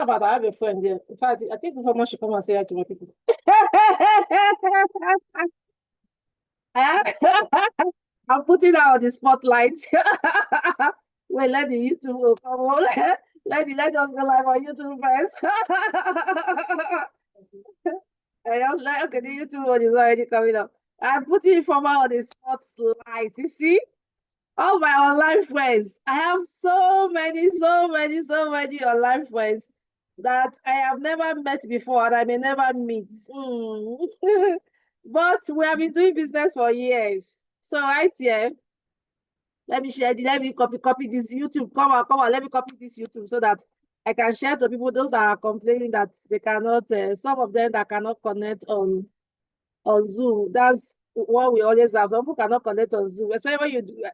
About I have a friend here. In fact, I think someone should come and say hi to my people. I'm putting her on the spotlight. Wait, let the YouTube will come on. Let us go live on YouTube first. Okay, the YouTube one is already coming up. I'm putting Informer on the spotlight. You see? All my online friends. I have so many online friends that I have never met before and I may never meet. But we have been doing business for years. So right here, let me share let me copy this YouTube. Come on, let me copy this YouTube so that I can share to people, those that are complaining that they cannot, some of them that cannot connect on Zoom. That's what we always have. Some people cannot connect on Zoom, especially when you do.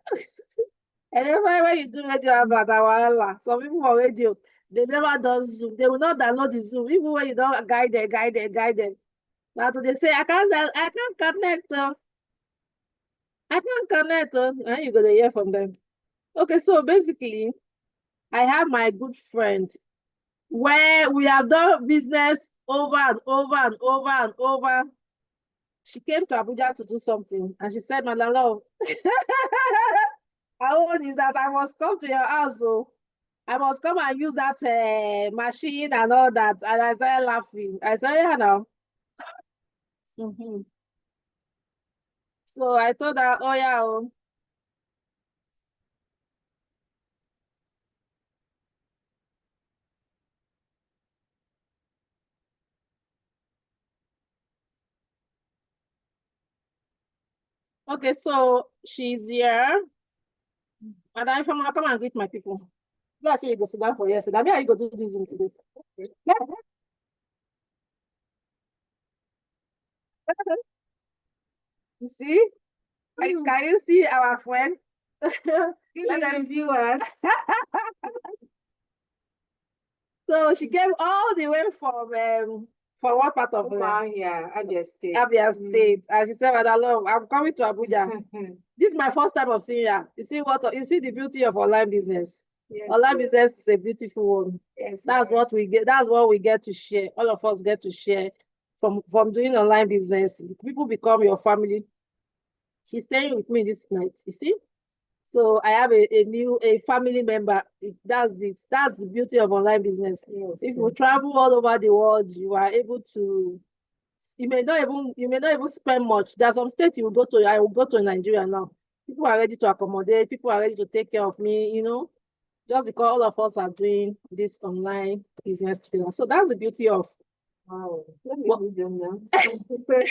And then when you do radio about our some people on radio, they never done Zoom. They will not download the Zoom, even when you don't guide them. Now they say, I can't connect. I can't connect. And you're gonna hear from them. Okay, so basically, I have my good friend where we have done business over and over and over and over. She came to Abuja to do something, and she said, Malala, how old is that? I must come to your house, so I must come and use that machine and all that. And I started laughing. I said, yeah, now. So I told her, oh, yeah. Oh. Okay, so she's here. And I from come and greet my people. You are saying you go sit down for yesterday. Maybe I go do this Zoom today. You see? Can you see our friend? Let them view us. So she came all the way from what part of yeah, Abia State. Abia State. And she said, Madam, I'm coming to Abuja. This is my first time of seeing her. You see the beauty of online business. Yes, online business is a beautiful one. Yes, that's what we get. That's what we get to share. All of us get to share from doing online business. People become your family. She's staying with me this night. You see? So I have a family member. That's it. That's the beauty of online business. Yes, if you travel all over the world, you are able to. You may not even spend much. There's some states you will go to. I will go to Nigeria now. People are ready to accommodate. People are ready to take care of me. Just because all of us are doing this online business together. So that's the beauty of. Wow, let me read them now.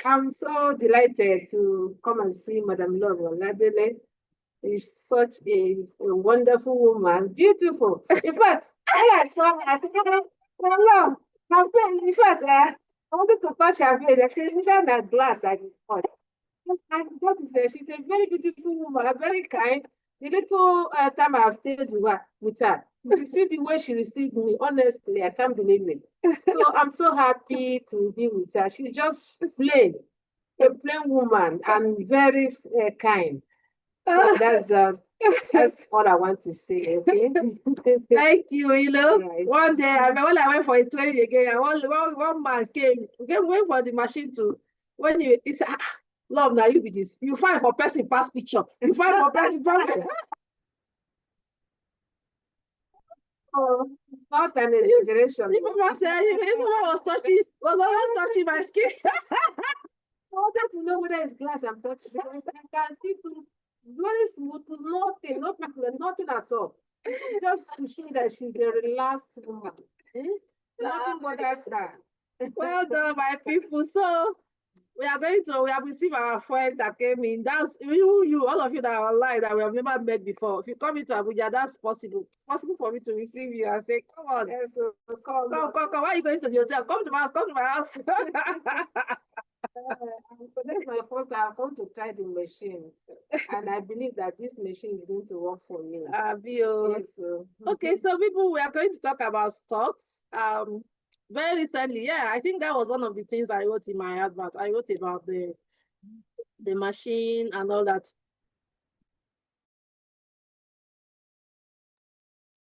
I'm so delighted to come and see Madam Love Oladele. Is such a wonderful woman, beautiful. In fact, I saw her, I said, Madam, her face, in fact, I wanted to touch her face. I said, she's on a glass like this. And that is she's a very beautiful woman, very kind. The little time I've stayed with her, if you see the way she received me, honestly, I can't believe it. So I'm so happy to be with her. She's just a plain woman, and very kind. So that's all I want to say. Okay. Thank you. One day, when I went for a training again, one man came wait for the machine to when he said, Love, now you be this. You find for person pass picture. You find for person pass. Oh, not an exaggeration. Even was always touching my skin. I wanted to know whether it's glass I'm touching. I can see through very smooth, nothing, no pigment, nothing at all. Just to show that she's a relaxed woman. Nothing bothers her. Well done, my people. So we have received our friend that came in. That's you, all of you that are online that we have never met before. If you come into Abuja, that's possible. Possible for me to receive you and say, come on. Yes, come. Why are you going to the hotel? Come to my house, come to my house. That's my first time. I've come to try the machine. And I believe that this machine is going to work for me. Yes, okay, so people, we are going to talk about stocks. Very recently, yeah, I think that was one of the things I wrote in my advert. I wrote about the machine and all that.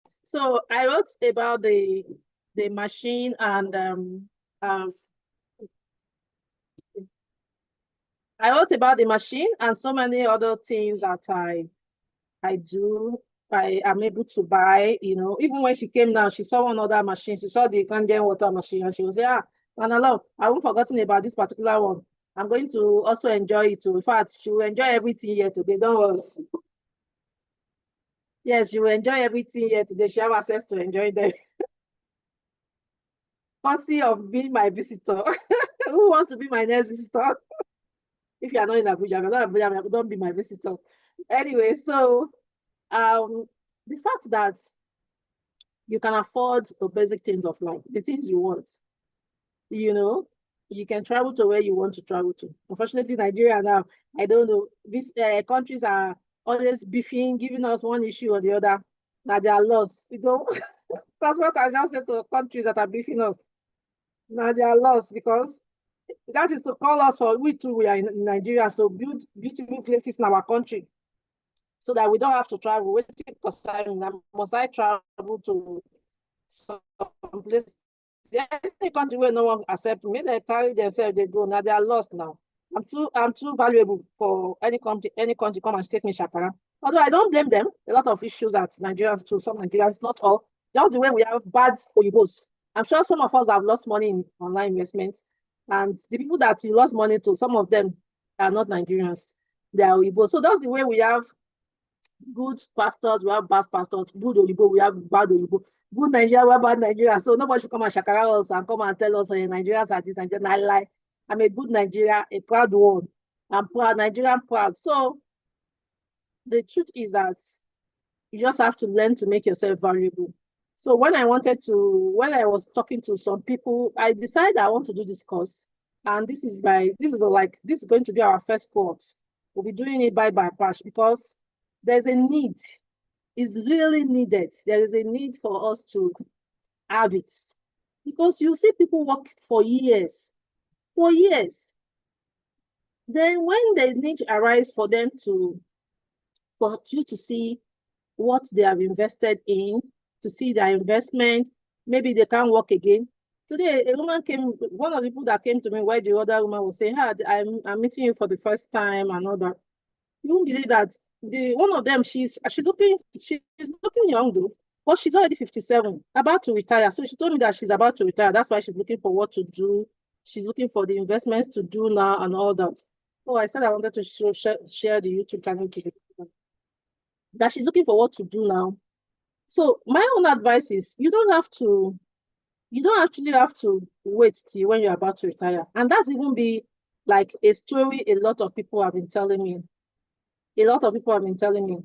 So I wrote about the the machine and I wrote about the machine and so many other things that I do. I am able to buy, even when she came now, she saw one other machine. She saw the Kangen water machine and she was like, Manalo, I haven't forgotten about this particular one. I'm going to also enjoy it too. In fact, she will enjoy everything here today. Don't worry. Yes, she will enjoy everything here today. She have access to enjoy them. Courtesy of being my visitor. Who wants to be my next visitor? If you are not in Abuja, if you're not in Abuja, don't be my visitor. Anyway, so the fact that you can afford the basic things of life, the things you want, you know, you can travel to where you want to travel to. Unfortunately, Nigeria now, I don't know, these countries are always beefing, giving us one issue or the other, that they are lost. That's what I just said to countries that are beefing us. Now they are lost because that is to call us for we too, we are in Nigeria to build beautiful places in our country so that we don't have to travel. Must I travel to some place? Any country where no one accept me, they carry themselves, they go. Now they are lost now. I'm too valuable for any country come and take me shakara. Although I don't blame them, a lot of issues at Nigerians too, some Nigerians, not all. Just the way we have bad oyibos. I'm sure some of us have lost money in online investments. And the people that you lost money to, some of them are not Nigerians. They are oyibos. So that's the way we have good pastors, we have bad pastors, good Oyibo, we have bad Oyibo, good Nigeria, we have bad Nigeria. So nobody should come and shakara us and come and tell us Nigerians are this, Nigerian. I lie. I'm a good Nigeria, a proud one. I'm proud, Nigerian proud. So the truth is that you just have to learn to make yourself valuable. So when I was talking to some people, I decided I want to do this course. And this is going to be our first course. We'll be doing it by batch because there's a need. It's really needed. There is a need for us to have it. Because you see people work for years. For years. Then when the need arises for you to see what they have invested in, to see their investment, maybe they can't work again. Today, a woman came, one of the people that came to me, where the other woman was saying, I'm meeting you for the first time and all that. You won't believe that one of them, she's looking young though, but she's already 57, about to retire. So she told me that she's about to retire. That's why she's looking for what to do. She's looking for the investments to do now and all that. So I said I wanted to share the YouTube channel to the people, that she's looking for what to do now. So my own advice is you don't actually have to wait till when you're about to retire. And that's even be like a story a lot of people have been telling me. A lot of people have been telling me.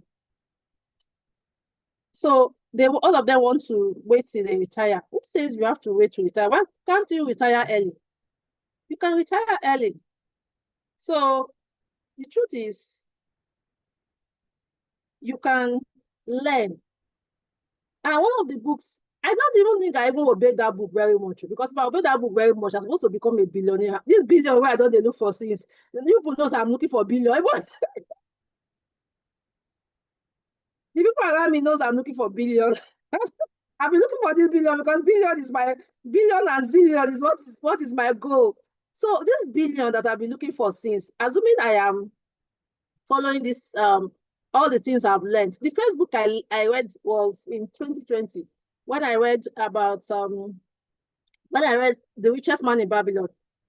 So all of them want to wait till they retire. Who says you have to wait to retire? Why can't you retire early? You can retire early. So the truth is, you can learn. And one of the books, I don't even think I even obeyed that book very much, because if I obeyed that book very much, I'm supposed to become a billionaire. This billion where I don't look for since. The new people knows I'm looking for billion. The people around me knows I'm looking for billion. I've been looking for this billion because billion and zillion is what is my goal. So this billion that I've been looking for since, assuming I am following this all the things I've learned. The first book I read was in 2020 when I read about when I read The Richest Man in Babylon.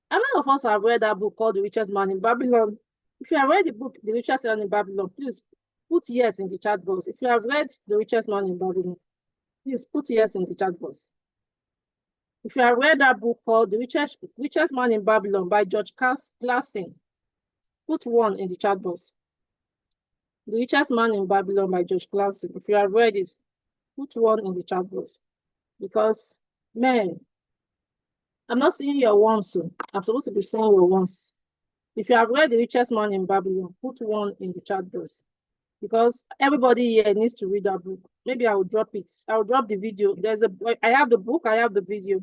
How many of us have read that book called The Richest Man in Babylon? If you have read the book The Richest Man in Babylon, please put yes in the chat box. If you have read The Richest Man in Babylon, please put yes in the chat box. If you have read that book called The Richest Man in Babylon by George Clason, put 1 in the chat box. The Richest Man in Babylon by George Clason. If you have read it, put 1 in the chat box. Because, man, I'm not seeing your ones soon. I'm supposed to be seeing your ones. If you have read The Richest Man in Babylon, put 1 in the chat box. Because everybody here needs to read that book. Maybe I will drop it. I will drop the video. I have the book, I have the video.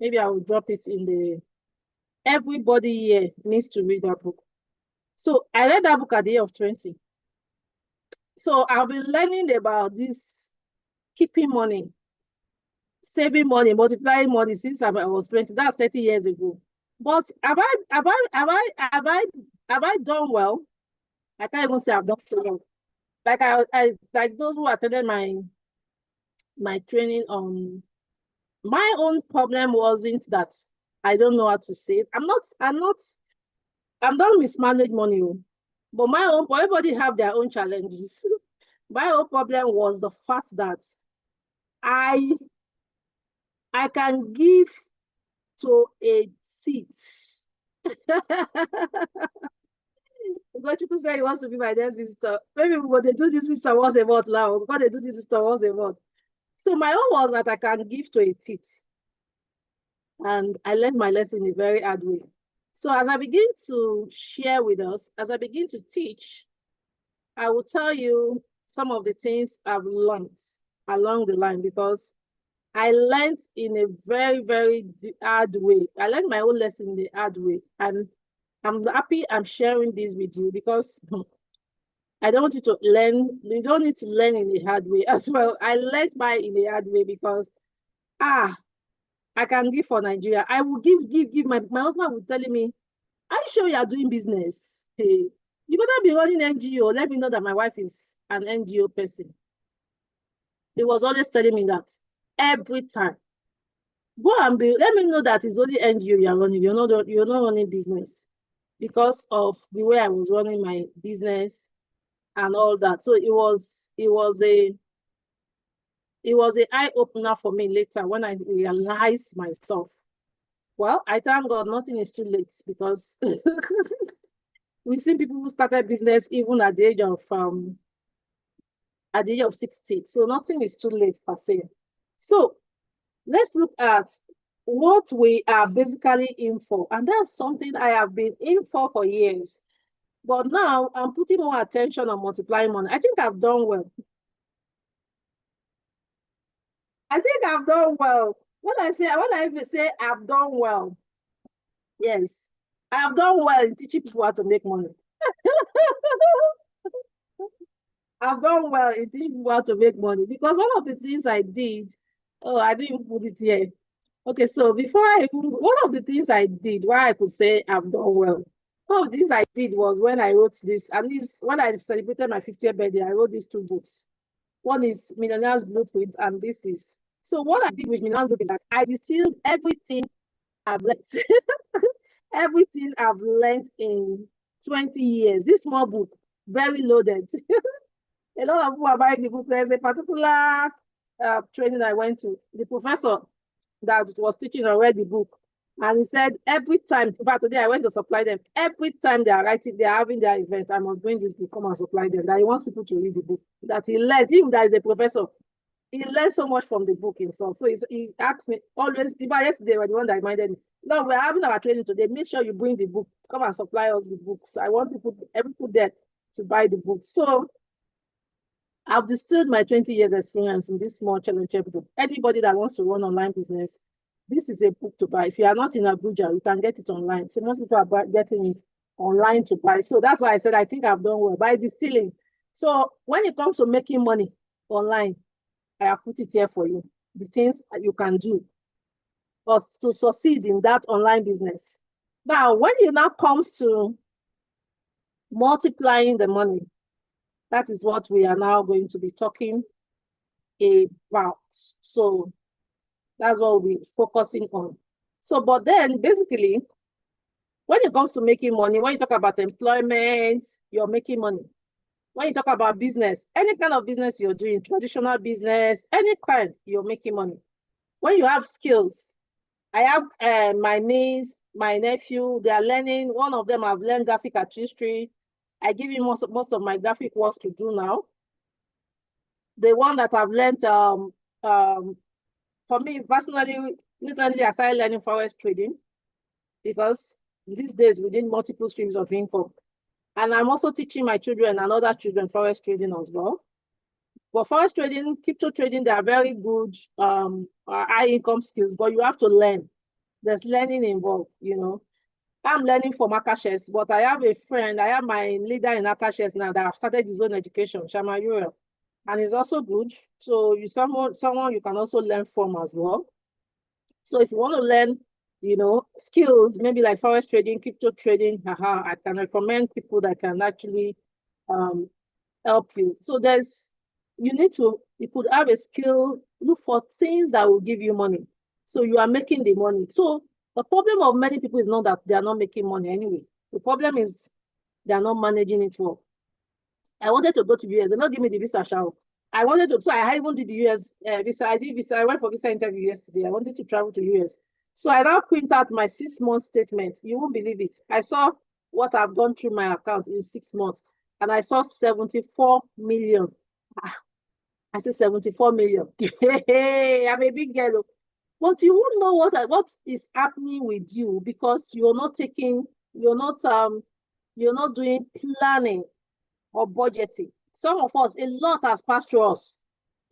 Maybe I will drop it in the... Everybody here needs to read that book. So I read that book at the age of 20. So I've been learning about this keeping money. saving money, multiplying money since I was 20. That's 30 years ago. But have I done well? I can't even say I've done so well. Like I like those who attended my training on my own problem wasn't that I don't know how to say it. I'm not mismanage money. Oh. But my own everybody have their own challenges. My own problem was the fact that I I can give to a seat. Because people say he wants to be my next visitor. Maybe when they do this visitor once a month now, because they do this visitor once a month. So my own was that I can give to a teeth. And I learned my lesson in a very hard way. So as I begin to share with us, as I begin to teach, I will tell you some of the things I've learned along the line because I learned in a very, very hard way. I learned my own lesson in a hard way. And I'm happy I'm sharing this with you because I don't want you to learn, you don't need to learn in a hard way as well. I learned mine in a hard way because I can give for Nigeria. I will give. My husband will telling me, are you sure you are doing business? Hey, you better be running NGO. Let me know that my wife is an NGO person. He was always telling me that every time. Go and be, let me know that it's only NGO you're running. You're not running business because of the way I was running my business and all that. So it was a eye opener for me later when I realized myself. Well, I thank God nothing is too late because we've seen people who started business even at the age of 60. So nothing is too late per se. So let's look at what we are basically in for. And that's something I have been in for years. But now I'm putting more attention on multiplying money. I think I've done well. I think I've done well. When I even say I've done well, yes, I have done well in teaching people how to make money. I've done well in teaching people how to make money because one of the things I did, oh, I didn't put it here. Okay, so one of the things I did, why I could say I've done well, one of the things I did was when I wrote this, at least when I celebrated my 50th birthday, I wrote these two books. One is Millionaire's Blueprint, and this is. So what I did with Millionaire's Blueprint is that I distilled everything I've learned, everything I've learned in 20 years. This small book, very loaded. A lot of people are buying the book. There's a particular training I went to. The professor that was teaching or read the book. And he said every time, in fact, today I went to supply them. Every time they are writing, they are having their event, I must bring this book, come and supply them. That he wants people to read the book. That he learned, him that is a professor, he learned so much from the book himself. So he asked me always, even yesterday when the one that reminded me, no, we're having our training today. Make sure you bring the book, come and supply us the book. So I want every people there to buy the book. So I've distilled my 20 years experience in this small challenge book. Anybody that wants to run online business, this is a book to buy. If you are not in Abuja, you can get it online. So most people are getting it online to buy. So that's why I said I think I've done well by distilling. So when it comes to making money online, I have put it here for you. The things that you can do to succeed in that online business. Now, when it now comes to multiplying the money, that is what we are now going to be talking about. So that's what we'll be focusing on. So, but then basically, when it comes to making money, when you talk about employment, you're making money. When you talk about business, any kind of business you're doing, traditional business, any kind, you're making money. When you have skills, I have my niece, my nephew, they are learning. One of them have learned graphic artistry. I give him most of my graphic works to do now. The one that I've learned, for me personally, recently I started learning forex trading because these days we need multiple streams of income. And I'm also teaching my children and other children forex trading as well. But forex trading, crypto trading, they are very good high income skills, but you have to learn. There's learning involved, you know. I'm learning from Akashes, but I have a friend, I have my leader in Akashes now that have started his own education, Shama Uriel. and it's also good. So you someone you can also learn from as well. So if you want to learn, skills, maybe like forex trading, crypto trading, I can recommend people that can actually um help you. So you could have a skill, look for things that will give you money. So you are making the money. So the problem of many people is not that they are not making money anyway. The problem is they are not managing it well. I wanted to go to US. They not give me the visa, shall I wanted to, so I even did the US visa. I did visa. I went for visa interview yesterday. I wanted to travel to US. So I now print out my 6 month statement. You won't believe it. I saw what I've gone through my account in 6 months, and I saw 74 million. Ah, I said 74 million. Hey, I'm a big girl. But you won't know what is happening with you because you're not doing planning or budgeting. Some of us, a lot has passed through us.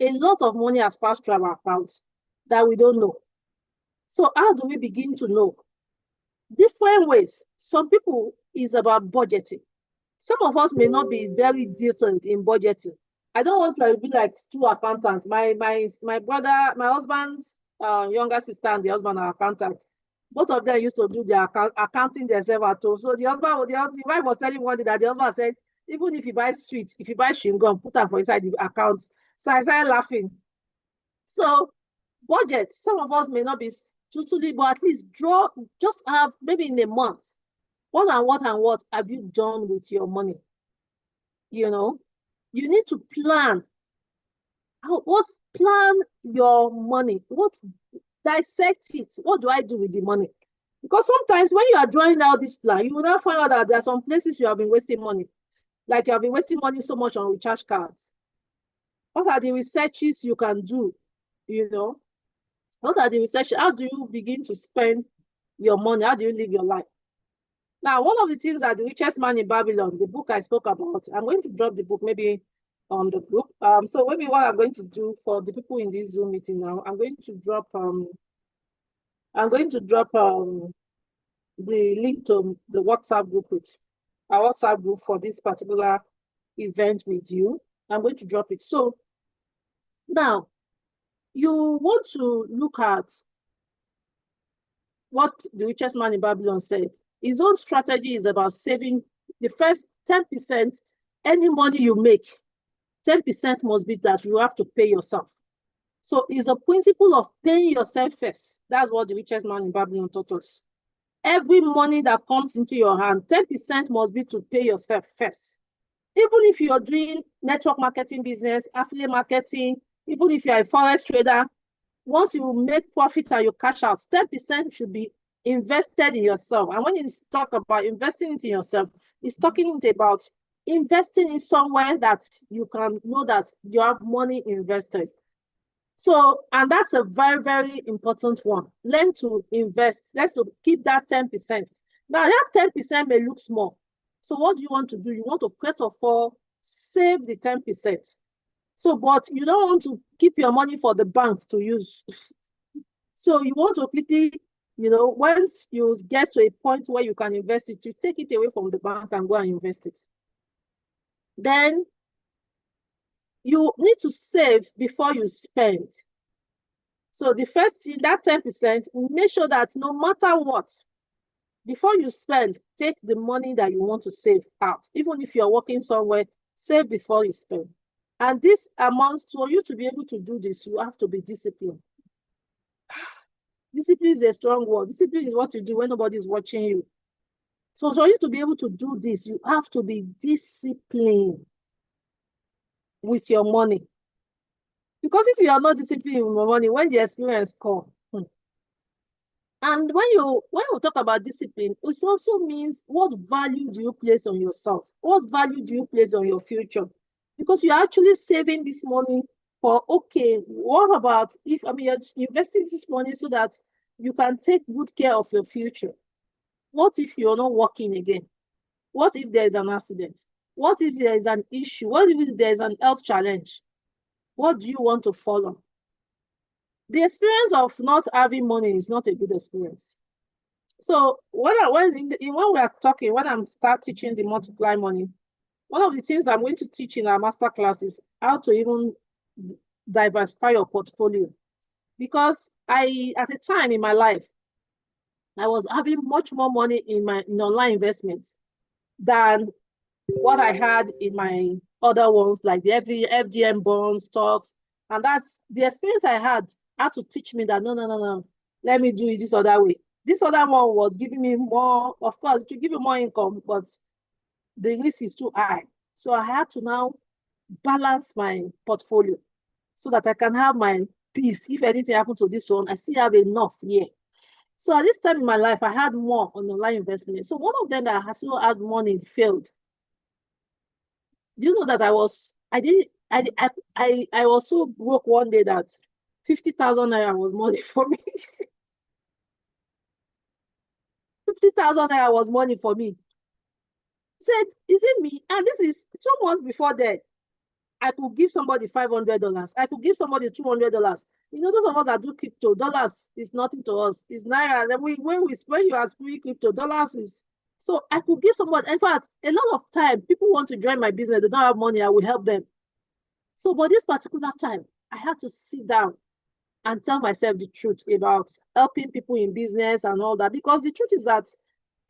A lot of money has passed through our accounts that we don't know. So how do we begin to know? Different ways. Some people is about budgeting. Some of us may not be very detailed in budgeting. I don't want to be like two accountants. My brother, my husband's younger sister and the husband are accountants. Both of them used to do their accounting themselves at home. So the wife was telling one day that the husband said, even if you buy sweets, if you buy chewing gum, put them for inside the account. So I started laughing. So budget, some of us may not be totally, but at least just have maybe in a month, what have you done with your money? You need to plan. Plan your money? Dissect it. What do I do with the money? Because sometimes when you are drawing out this plan, you will now find out that there are some places you have been wasting money. Like you have been wasting money so much on recharge cards. What are the researches you can do? What are the researches? How do you begin to spend your money? How do you live your life? Now, one of the things that The Richest Man in Babylon, the book I spoke about, I'm going to drop the book maybe on the group. So maybe what I'm going to do for the people in this Zoom meeting now, I'm going to drop the link to the WhatsApp group with our WhatsApp group for this particular event with you. I'm going to drop it. So now you want to look at what The Richest Man in Babylon said. His own strategy is about saving the first 10%. Any money you make, 10% must be that you have to pay yourself. So it's a principle of paying yourself first. That's what The Richest Man in Babylon taught us. Every money that comes into your hand, 10% must be to pay yourself first. Even if you're doing network marketing business, affiliate marketing, even if you're a forex trader, once you make profits and you cash out, 10% should be invested in yourself. And when you talk about investing into yourself, it's talking about investing in somewhere that you can know that you have money invested. So, and that's a very, very important one. Learn to invest. Let's keep that 10%. Now, that 10% may look small. So what do you want to do? You want to, first of all, save the 10%. So, but you don't want to keep your money for the bank to use. So you want to quickly, once you get to a point where you can invest it, you take it away from the bank and go and invest it. Then you need to save before you spend. So the first thing, that 10%, make sure that no matter what, before you spend, take the money that you want to save out. Even if you're working somewhere, save before you spend. And this amounts for you to be able to do this, you have to be disciplined. Discipline is a strong word. Discipline is what you do when nobody is watching you. So for you to be able to do this, you have to be disciplined with your money. Because if you are not disciplined with your money, when the experience comes, and when we talk about discipline, it also means what value do you place on yourself? What value do you place on your future? Because you're actually saving this money for, okay, what about if, you're investing this money so that you can take good care of your future? What if you're not working again? What if there is an accident? What if there is an issue? What if there is an health challenge? What do you want to follow? The experience of not having money is not a good experience. So when we are talking, when I'm start teaching the multiply money, One of the things I'm going to teach in our master class is how to even diversify your portfolio. Because at a time in my life, I was having much more money in online investments than what I had in my other ones, like the FGM bonds, stocks. And that's the experience I had to teach me that no. Let me do it this other way. This other one was giving me more, of course, to give you more income, but the risk is too high. So I had to now balance my portfolio so that I can have my peace. If anything happened to this one, I still have enough here. So at this time in my life, I had more on online investment. So one of them that I still had money failed. Do you know that I was so broke one day that 50,000 naira was money for me. 50,000 naira was money for me. Said, is it me? And this is 2 months before that. I could give somebody $500. I could give somebody $200. You know, those of us that do crypto, dollars is nothing to us. It's naira. When you are free crypto, dollars is. So I could give somebody. In fact, a lot of time people want to join my business. They don't have money. I will help them. So, but this particular time, I had to sit down and tell myself the truth about helping people in business and all that. Because the truth is that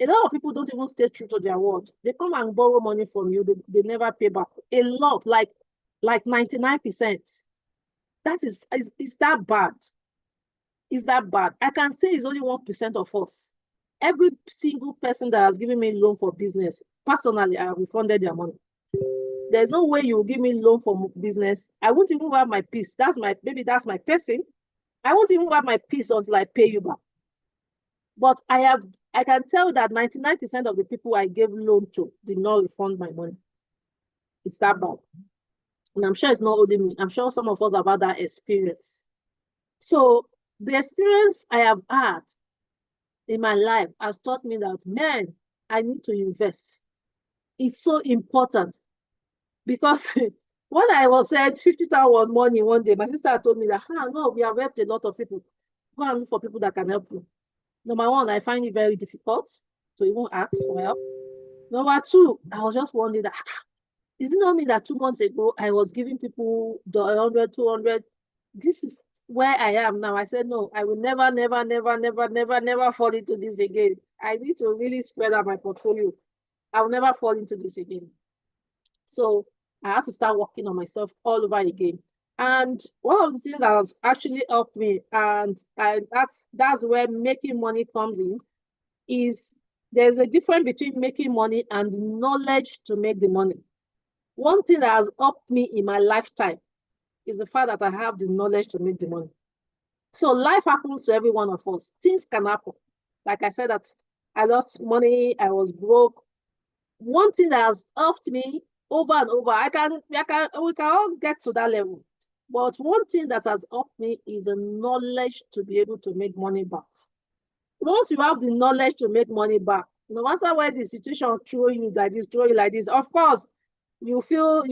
a lot of people don't even stay true to their word. They come and borrow money from you. They never pay back. A lot, like 99%. That is that bad? Is that bad? I can say it's only 1% of us. Every single person that has given me loan for business, personally, I have refunded their money. There's no way you will give me loan for business. I won't even have my peace. Maybe that's my person. I won't even have my peace until I pay you back. But I can tell that 99% of the people I gave loan to did not refund my money. It's that bad. And I'm sure it's not only me. I'm sure some of us have had that experience. So the experience I have had in my life has taught me that, man, I need to invest. It's so important because when I was said 50,000 was money one day, my sister told me that, no, we have helped a lot of people. Go and look for people that can help you. Number one, I find it very difficult to even ask for help. Number two, I was just wondering that, is it not me that 2 months ago I was giving people the 100, 200? This is where I am now. I said, no, I will never fall into this again. I need to really spread out my portfolio. I will never fall into this again. So I had to start working on myself all over again. And one of the things that has actually helped me, and that's where making money comes in, is there's a difference between making money and knowledge to make the money. One thing that has helped me in my lifetime is the fact that I have the knowledge to make the money. So life happens to every one of us. Things can happen. Like I said, that I lost money, I was broke. One thing that has helped me over and over, we can all get to that level. But one thing that has helped me is the knowledge to be able to make money back. Once you have the knowledge to make money back, no matter where the situation throw you like this, of course, you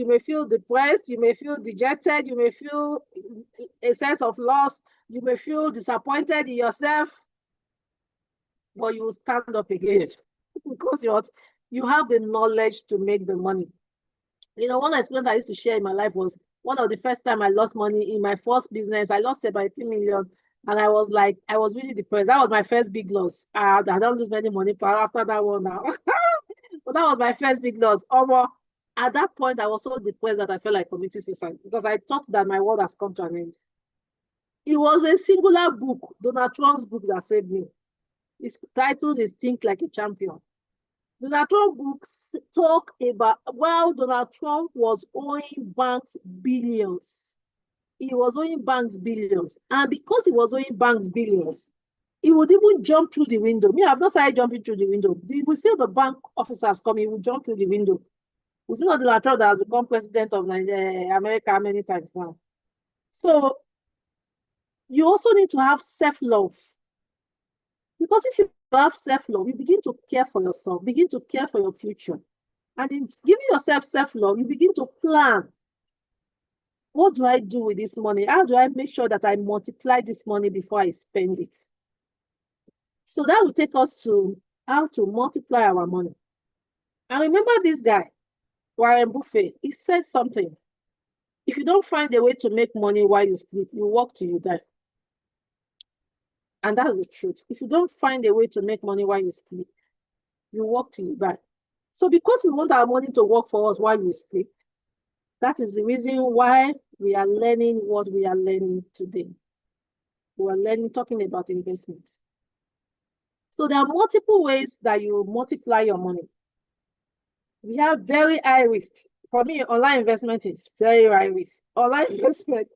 may feel depressed, you may feel dejected, you may feel a sense of loss, you may feel disappointed in yourself, but you will stand up again because you have the knowledge to make the money. You know, one experience I used to share in my life was one of the first time I lost money in my first business. I lost about 18 million. And I was really depressed. That was my first big loss. I don't lose many money after that one now. But that was my first big loss. At that point, I was so depressed that I felt like committing suicide because I thought that my world has come to an end. It was a singular book, Donald Trump's book, that saved me. Its title is Think Like a Champion. Donald Trump books talk about, well, Donald Trump was owing banks billions. He was owing banks billions. And because he was owing banks billions, he would even jump through the window. Me, I've not started jumping through the window. We see the bank officers coming, he would jump through the window. We see not Donald Trump that has become president of America many times now. So you also need to have self-love. Because if you have self-love, you begin to care for yourself, begin to care for your future. And in giving yourself self-love, you begin to plan. What do I do with this money? How do I make sure that I multiply this money before I spend it? So that will take us to how to multiply our money. And remember this guy. Warren Buffett, he said something. If you don't find a way to make money while you sleep, you work till you die. And that's the truth. If you don't find a way to make money while you sleep, you work till you die. So because we want our money to work for us while we sleep, that is the reason why we are learning what we are learning today. We are learning, talking about investment. So there are multiple ways that you multiply your money. We have very high risk. For me, online investment is very high risk. Online investment,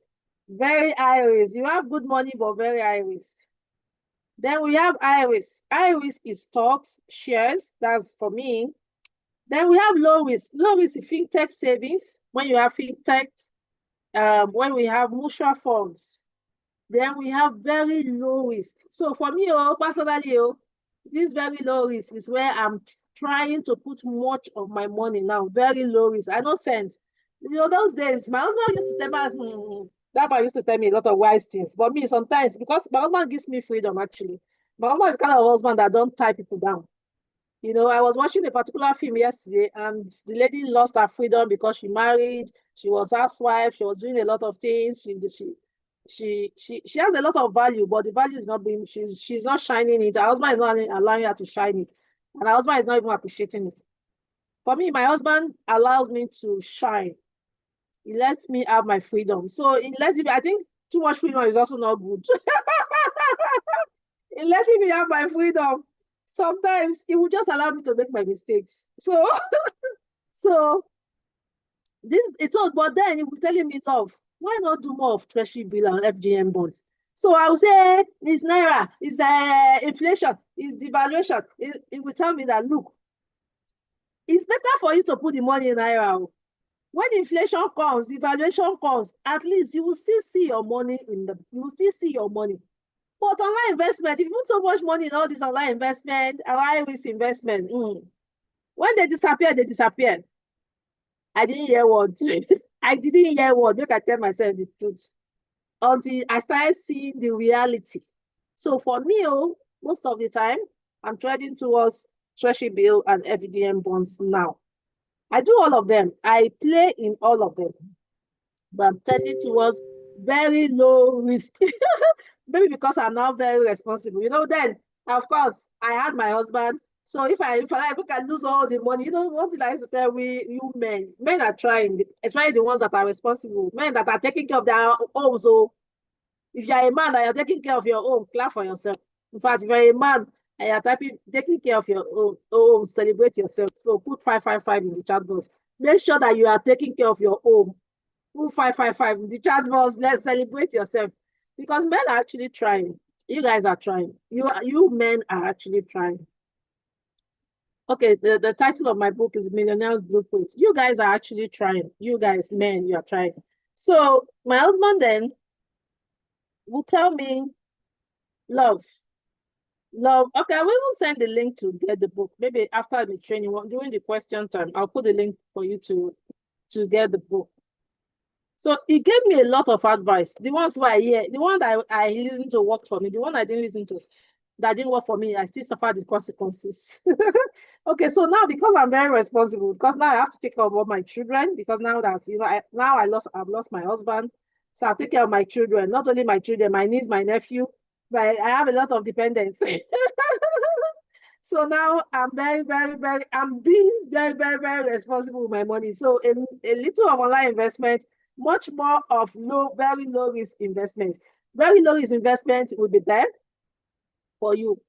very high risk. You have good money, but very high risk. Then we have high risk. High risk is stocks, shares. That's for me. Then we have low risk. Low risk is fintech savings. When you have fintech, when we have mutual funds, then we have very low risk. So for me, personally, this very low risk is where I'm trying to put much of my money now. Very low risk. I know sense. Those days, my husband used to tell me, that man used to tell me a lot of wise things. But me, sometimes, because my husband gives me freedom, actually. My husband is kind of a husband that don't tie people down. I was watching a particular film yesterday, and the lady lost her freedom because she married. She was housewife. She was doing a lot of things. She has a lot of value, but the value is not being. She's not shining it. Her husband is not allowing her to shine it, and her husband is not even appreciating it. For me, my husband allows me to shine. He lets me have my freedom. So he lets me. I think too much freedom is also not good. He letting me have my freedom. Sometimes he will just allow me to make my mistakes. So, so this is so. But then he will telling me, "Love, why not do more of treasury bill and FGM bonds?" So I will say, "It's naira, it's inflation, it's devaluation." He will tell me that, look, it's better for you to put the money in naira. When inflation comes, devaluation comes, at least you will still see your money you will still see your money. But online investment, if you put so much money in all this online investment, high risk investment, when they disappear, they disappear. I didn't hear word. I didn't hear word. Make I tell myself the truth. Until I started seeing the reality. So for me, most of the time, I'm trading towards treasury bill and FDM bonds now. I do all of them. I play in all of them. But I'm tending towards very low risk. Maybe because I'm now very responsible. Then of course I had my husband. So if I can lose all the money, one thing I used to tell you men are trying, especially the ones that are responsible, men that are taking care of their homes. So if you're a man and you're taking care of your home, clap for yourself. In fact, if you're a man and you're taking care of your home, celebrate yourself. So put 555 in the chat box. Make sure that you are taking care of your home. Put 555 in the chat box. Let's celebrate yourself. Because men are actually trying. You guys are trying. You men are actually trying. Okay, the title of my book is Millionaire's Blueprint. You guys are actually trying. You guys, men, you are trying. So my husband then will tell me, love. Okay, I will send the link to get the book. Maybe after the training, during the question time, I'll put the link for you to get the book. So he gave me a lot of advice. The ones where the one that I listened to worked for me. The one I didn't listen to, that didn't work for me, I still suffered the consequences. Okay, so now because I'm very responsible, because now I have to take care of all my children, because now that I've lost my husband, so I take care of my children, not only my children, my niece, my nephew, but I have a lot of dependents. So now I'm being very, very, very responsible with my money. So a little of online investment, much more of very low risk investment. Very low risk investment will be there for you,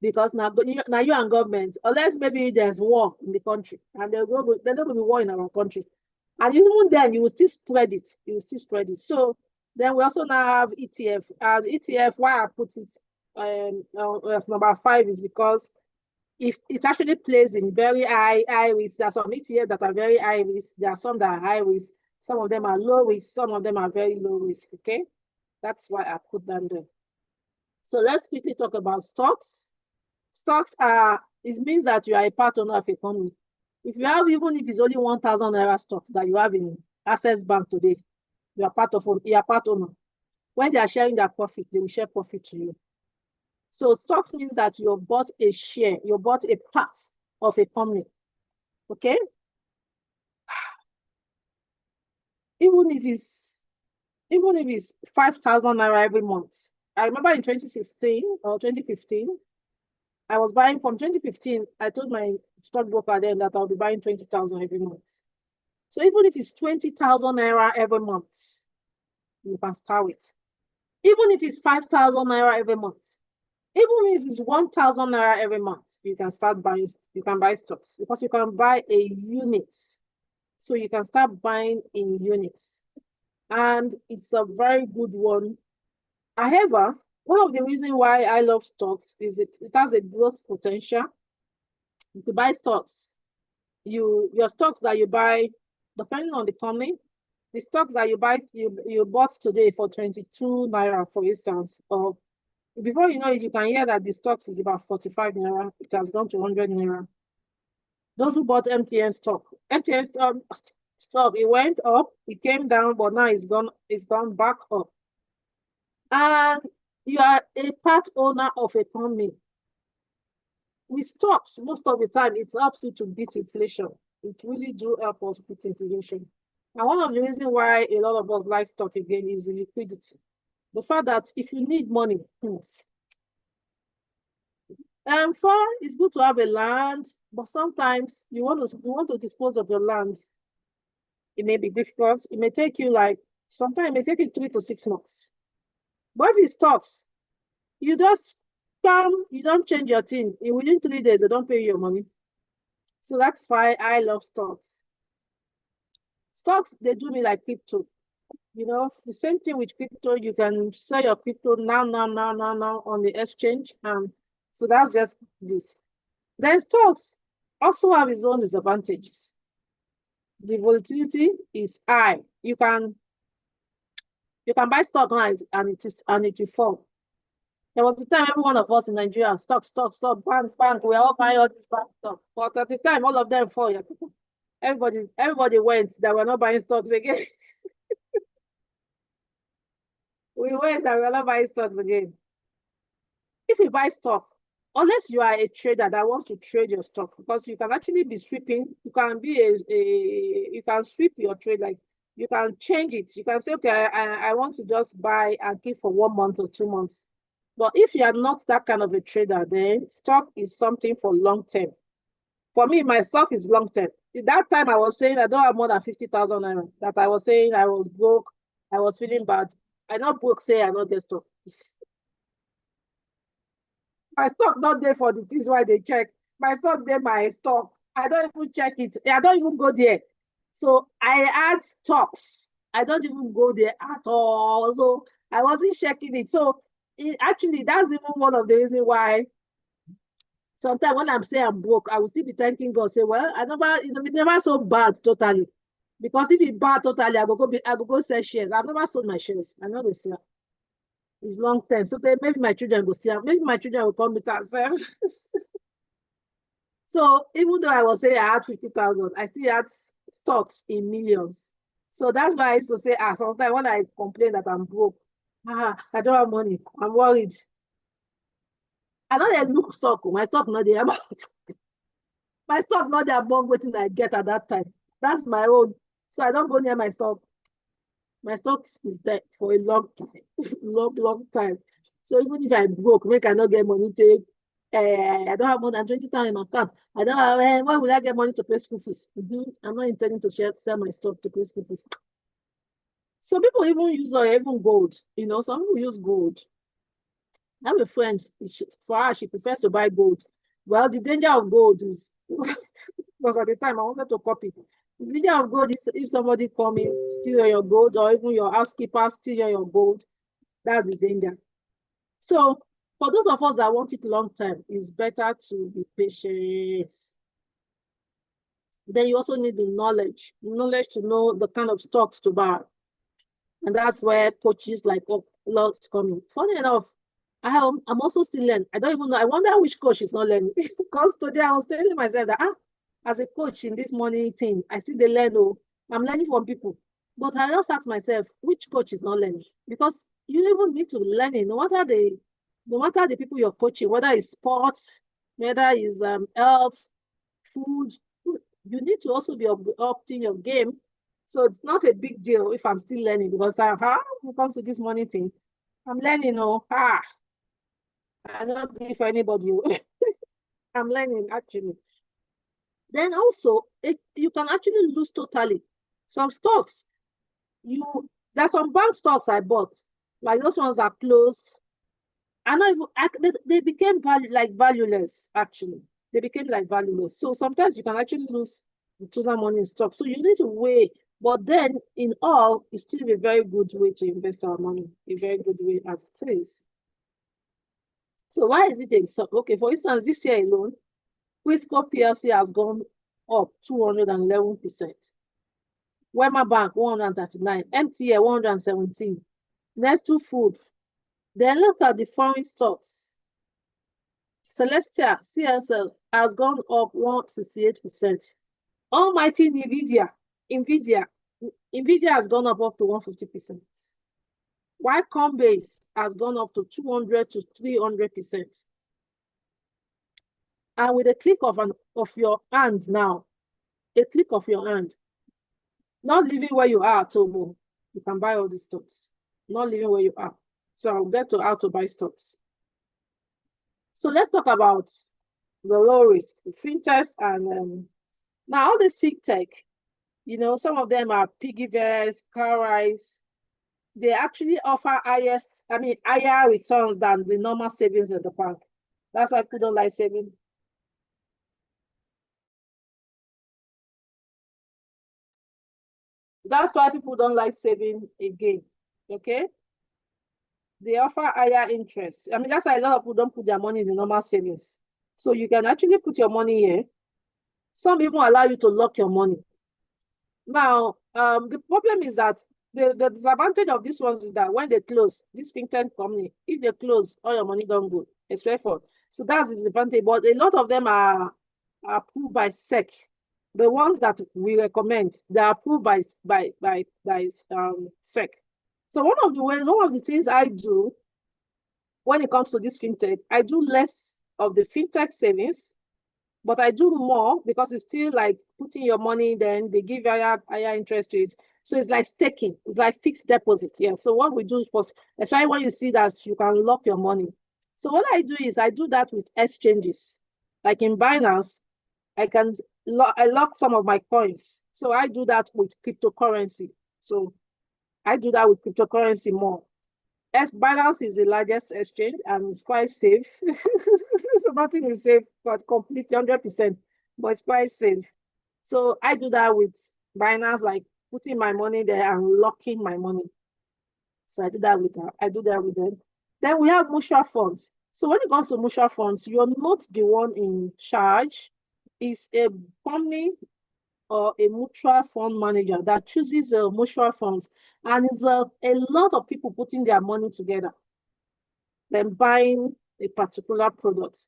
because now you and government, unless maybe there's war in the country and there's not going to be war in our country. And even then, you will still spread it. You will still spread it. So then we also now have ETF. ETF, why I put it as number 5 is because if it actually plays in very high risk. There are some ETF that are very high risk. There are some that are high risk. Some of them are low risk. Some of them are very low risk. Okay, that's why I put them there. So let's quickly talk about stocks. Stocks it means that you are a part owner of a company. If you have, even if it's only 1,000 naira stocks that you have in Access Bank today, you are part owner. When they are sharing their profit, they will share profit to you. So stocks means that you bought a share, you bought a part of a company. Okay? even if it's 5,000 naira every month. I remember in 2016 or 2015, I was buying from 2015. I told my stockbroker then that I'll be buying 20,000 every month. So even if it's 20,000 naira every month, you can start with. Even if it's 5,000 naira every month, even if it's 1,000 naira every month, you can start buying. You can buy stocks because you can buy a unit. So you can start buying in units, and it's a very good one. However, one of the reasons why I love stocks is it has a growth potential. If you buy stocks, your stocks that you buy, depending on the company, the stocks that you buy you bought today for 22 naira, for instance, or before you know it, you can hear that the stocks is about 45 naira. It has gone to 100 naira. Those who bought MTN stock, it went up, it came down, but now it's gone back up. And you are a part owner of a company. With stocks, most of the time, it helps you to beat inflation. It really do help us beat inflation. And one of the reasons why a lot of us like stock again is the liquidity. The fact that if you need money, for it's good to have a land, but sometimes you want to dispose of your land. It may be difficult. It may take you sometimes it may take you 3 to 6 months. But if it stocks, you just come, you don't change your thing. Within 3 days, they don't pay you your money. So that's why I love stocks. Stocks, they do me like crypto. The same thing with crypto. You can sell your crypto now on the exchange. So that's just it. Then stocks also have its own disadvantages. The volatility is high. You can buy stock now and it will fall. There was a time every one of us in Nigeria, stock, bank, we are all buying all this bank stock. But at the time, all of them fall. Everybody went that we're not buying stocks again. We went that we're not buying stocks again. If you buy stock, unless you are a trader that wants to trade your stock, because you can actually be stripping, you can be you can strip your trade, like you can change it. You can say, okay, I want to just buy and keep for 1 month or 2 months. But if you are not that kind of a trader, then stock is something for long term. For me, my stock is long term. At that time, I was saying I don't have more than 50,000 naira. That I was saying I was broke, I was feeling bad. I not broke, say I not get stock. My stock not there for the things why they check. My stock there, my stock. I don't even check it. I don't even go there. So I add stocks. I don't even go there at all. So I wasn't checking it. So actually, that's even one of the reasons why sometimes when I'm saying I'm broke, I will still be thanking God. Say, well, it's never so bad totally. Because if it's bad totally, I go sell shares. I've never sold my shares. I know they sell. It's long term. So maybe my children go see. Maybe my children will come with us. So even though I was saying I had 50,000, I still had stocks in millions. So that's why I used to say, sometimes when I complain that I'm broke, I don't have money, I'm worried. I don't look stock. My stock not there about my stock not there about what I get at that time. That's my own. So I don't go near my stock. My stock is there for a long time, long time. So even if I broke, make I not get money take. I don't have more than 20,000 in my account. I don't have, why will I get money to pay school fees? I'm not intending to sell my stock to pay school fees. Some people even use even gold. Some people use gold. I have a friend, for her, she prefers to buy gold. Well, the danger of gold is, because at the time I wanted to copy. The danger of gold, if somebody come in, steal your gold, or even your housekeeper steal your gold, that's the danger. So for those of us that want it long term, it's better to be patient. Then you also need the knowledge to know the kind of stocks to buy. And that's where coaches like lots come in. Funny enough, I'm also still learning. I don't even know. I wonder which coach is not learning. Because today I was telling myself that as a coach in this morning thing, I see the learn. I'm learning from people. But I just ask myself, which coach is not learning? Because you even need to learn it, no matter the people you're coaching, whether it's sports, whether it's health, food, you need to also be opting your game So it's not a big deal if I'm still learning, because when it comes to this money thing, I'm learning. I don't be for anybody. I'm learning actually. Then also, you can actually lose totally. Some stocks, you there's some bank stocks I bought, like those ones are closed. And they became valueless actually. They became like valueless. So sometimes you can actually lose the total money in stock. So you need to weigh. But then in all, it's still a very good way to invest our money. A very good way as it is. So why is it okay? For instance, this year alone, Quisco PLC has gone up 211%. Wema Bank 139, MTA 117, Nestle Food. Then look at the foreign stocks. Celestia CSL has gone up 168%. Almighty Nvidia has gone up to 150%. While Coinbase has gone up to 200 to 300%. And with a click of your hand now, a click of your hand, not living where you are, Tomo, you can buy all these stocks. Not living where you are. So I'll get to how to buy stocks. So let's talk about the low risk, the fintechs, and now all this fintech, some of them are piggyvest, Cowrise. They actually offer higher returns than the normal savings in the bank. That's why people don't like saving. That's why people don't like saving again. Okay? They offer higher interest. That's why a lot of people don't put their money in the normal savings. So you can actually put your money here. Some even allow you to lock your money. Now, the problem is that the disadvantage of these ones is that when they close, this fintech company, if they close, all your money don't go. It's for. So that's the disadvantage. But a lot of them are approved by SEC. The ones that we recommend, they are approved by SEC. So one of the things I do when it comes to this fintech, I do less of the fintech savings, but I do more because it's still like putting your money, then they give higher interest rates. So it's like staking, it's like fixed deposit. Yeah. So what we do is, especially when you see that you can lock your money. So what I do is I do that with exchanges. Like in Binance, I lock some of my coins. So I do that with cryptocurrency. So I do that with cryptocurrency more. Binance is the largest exchange and it's quite safe. Nothing is safe, but completely 100%, but it's quite safe. So I do that with Binance, like putting my money there and locking my money. So I do that with them. Then we have mutual funds. So when it comes to mutual funds, you're not the one in charge. It's a company or a mutual fund manager that chooses mutual funds, and it's a lot of people putting their money together, then buying a particular product.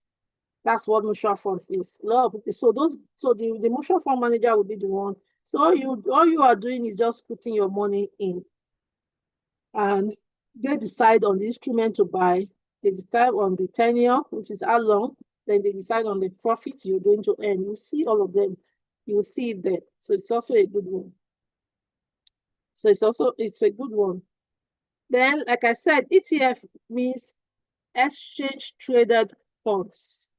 That's what mutual funds is. A lot of people. So the mutual fund manager will be the one. So all you are doing is just putting your money in, and they decide on the instrument to buy. They decide on the tenure, which is how long. Then they decide on the profit you're going to earn. You see all of them. You will see it there. So it's also a good one. It's a good one. Then, like I said, ETF means exchange traded funds.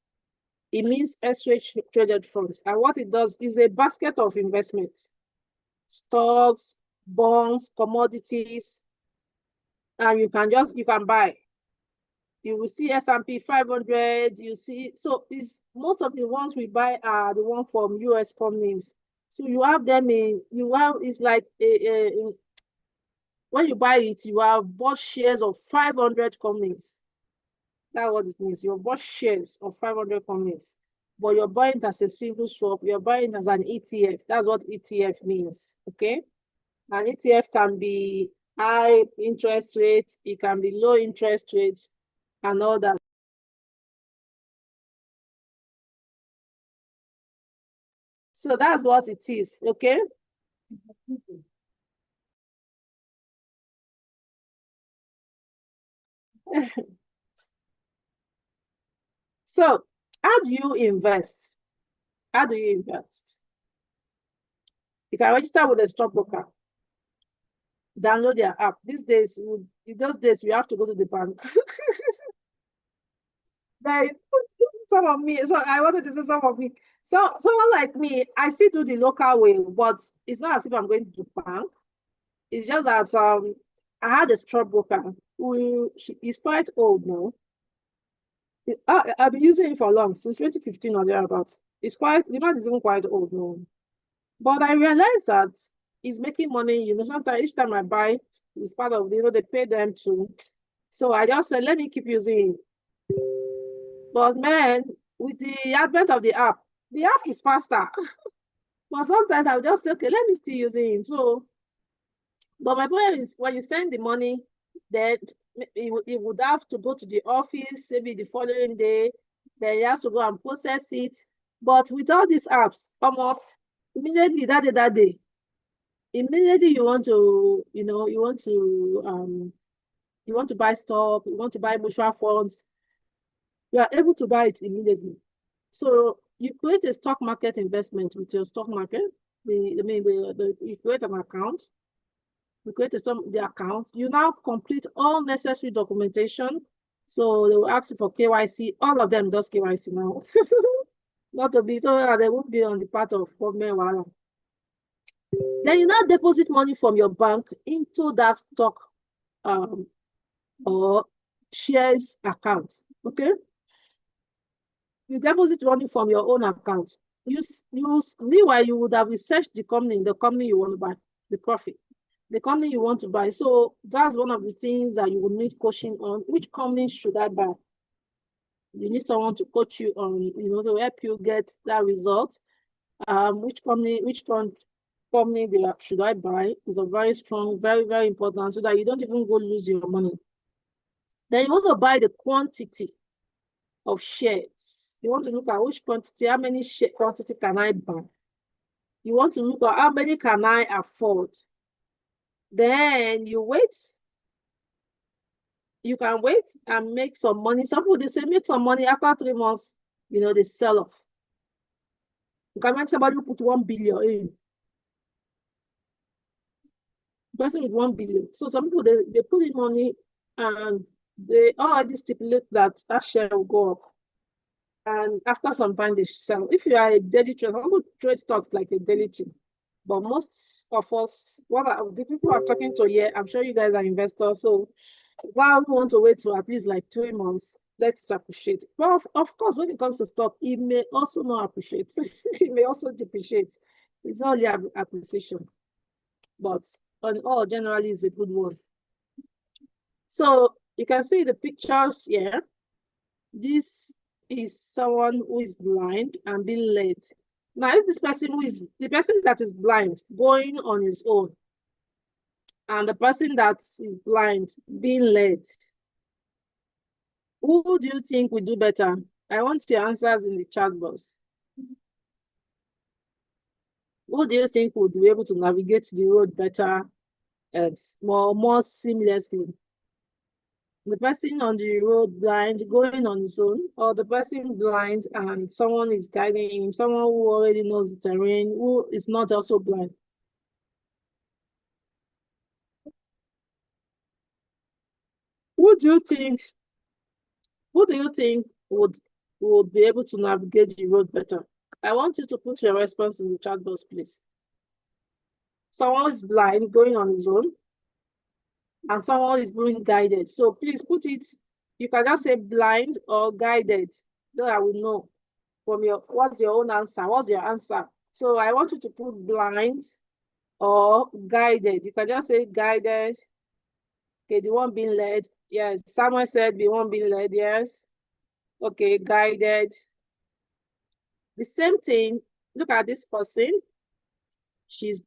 It means exchange traded funds. And what it does is a basket of investments, stocks, bonds, commodities, and you can buy. You will see S&P 500, you see, so most of the ones we buy are the one from US companies. So you have them it's like when you buy it, you have bought shares of 500 companies. That's what it means. You bought shares of 500 companies, but you're buying it as a single swap. You're buying it as an ETF. That's what ETF means. Okay. An ETF can be high interest rates, it can be low interest rates, and all that. So that's what it is. Okay. So, how do you invest? How do you invest? You can register with a stockbroker. Download their app. These days, in those days, we have to go to the bank. Like, some of me, so I wanted to say some of me. So someone like me, I still do the local way, but it's not as if I'm going to the bank. It's just that I had a stockbroker who is quite old now. I've been using it for long, since 2015 or thereabouts. The man is even quite old now. But I realized that he's making money, sometimes each time I buy, it's part of, they pay them too. So I just said, let me keep using it. But man, with the advent of the app is faster. But sometimes I'll just say, okay, let me still use it. So, but my point is, when you send the money, then it would have to go to the office, maybe the following day. Then he has to go and process it. But with all these apps, come up immediately that day. Immediately you want to, you want to buy stock, you want to buy mutual funds, you are able to buy it immediately. So you create a stock market investment with your stock market. You create an account. You create the account. You now complete all necessary documentation. So they will ask you for KYC. All of them does KYC now. Not to be told that they won't be on the part of government. Then you now deposit money from your bank into that stock or shares account. Okay? You deposit money from your own account. Meanwhile, you would have researched the company you want to buy, the profit, the company you want to buy. So that's one of the things that you will need coaching on. Which company should I buy? You need someone to coach you on, to help you get that result. Which company should I buy is a very strong, very, very important, so that you don't even go lose your money. Then you want to buy the quantity of shares. You want to look at which quantity, how many quantity can I buy? You want to look at how many can I afford? Then you wait. You can wait and make some money. Some people, they say make some money after 3 months, they sell off. You can make somebody who put 1 billion in. Person with 1 billion. So some people, they put in money and they already stipulate that share will go up. And after some time, they sell. If you are a daily trader, some people trade stocks like a daily thing. But most of us, the people I'm talking to here, I'm sure you guys are investors. So while we want to wait for at least like 3 months, let's appreciate. But of course, when it comes to stock, it may also not appreciate. It may also depreciate. It's only appreciation. But on all, generally, it's a good one. So you can see the pictures here. This is someone who is blind and being led. Now, if this person the person that is blind going on his own, and the person that is blind being led, who do you think will do better? I want your answers in the chat box. Who do you think would be able to navigate the road better and more seamlessly? The person on the road blind going on his own, or the person blind and someone is guiding him, someone who already knows the terrain, who is not also blind? Who do you think would be able to navigate the road better? I want you to put your response in the chat box, please. Someone is blind going on his own, and someone is being guided. So please put it, you can just say blind or guided, so I will know from what's your own answer. What's your answer? So I want you to put blind or guided. You can just say guided. Okay, the one being led. Yes, someone said the one being led. Yes. Okay, guided. The same thing. Look at this person. She's